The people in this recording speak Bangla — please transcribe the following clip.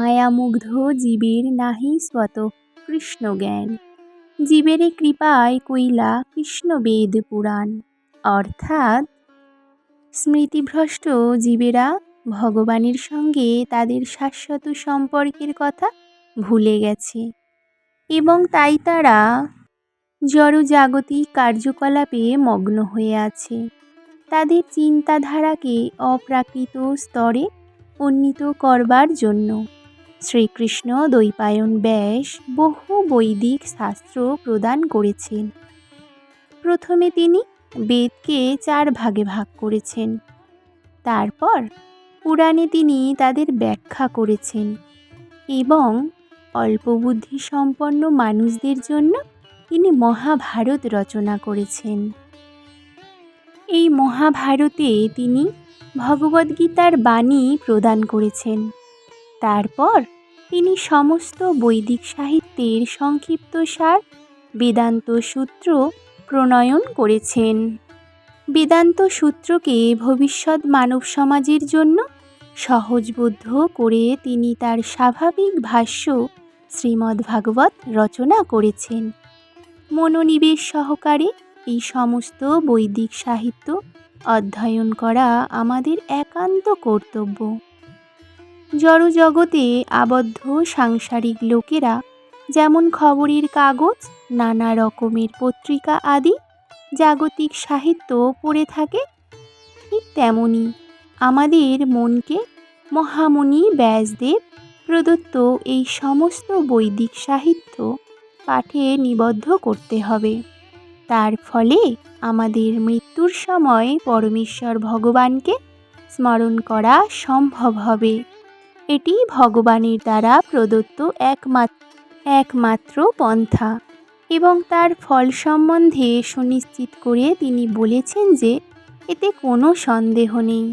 মায়ামুগ্ধ জীবের নাহি স্বত কৃষ্ণ জ্ঞান, জীবের কৃপায় কইলা কৃষ্ণ বেদ পুরাণ। অর্থাৎ স্মৃতিভ্রষ্ট জীবেরা ভগবানের সঙ্গে তাদের শাশ্বত সম্পর্কের কথা ভুলে গেছে এবং তাই তারা জড়জাগতিক কার্যকলাপে মগ্ন হয়ে আছে। তাদের চিন্তাধারাকে অপ্রাকৃত স্তরে উন্নীত করবার জন্য শ্রীকৃষ্ণ দ্বৈপায়ন ব্যাস বহু বৈদিক শাস্ত্র প্রদান করেছেন। প্রথমে তিনি বেদকে 4 ভাগে ভাগ করেছেন, তারপর পুরাণে তিনি তাদের ব্যাখ্যা করেছেন এবং অল্পবুদ্ধি সম্পন্ন মানুষদের জন্য তিনি মহাভারত রচনা করেছেন। এই মহাভারতে তিনি ভগবদ্গীতার বাণী প্রদান করেছেন। তারপর তিনি সমস্ত বৈদিক সাহিত্যের সংক্ষিপ্তসার বেদান্ত সূত্র প্রণয়ন করেছেন। বেদান্ত সূত্রকে ভবিষ্যৎ মানব সমাজের জন্য সহজবোধ্য করে তিনি তার স্বাভাবিক ভাষ্য শ্রীমদ্ভাগবত রচনা করেছেন। মনোনিবেশ সহকারে এই সমস্ত বৈদিক সাহিত্য অধ্যয়ন করা আমাদের একান্ত কর্তব্য। জড়জগতে আবদ্ধ সাংসারিক লোকেরা যেমন খবরের কাগজ, নানা রকমের পত্রিকা আদি জাগতিক সাহিত্য পড়ে থাকে, ঠিক তেমনি আমাদের মনকে মহামুনি ব্যাসদেব প্রদত্ত এই সমস্ত বৈদিক সাহিত্য পাঠে নিবদ্ধ করতে হবে। তার ফলে আমাদের মৃত্যুর সময় পরমেশ্বর ভগবানকে স্মরণ করা সম্ভব হবে। এটি ভগবানের দ্বারা প্রদত্ত একমাত্র পন্থা এবং তার ফল সম্বন্ধে সুনিশ্চিত করে তিনি বলেছেন যে এতে কোনো সন্দেহ নেই।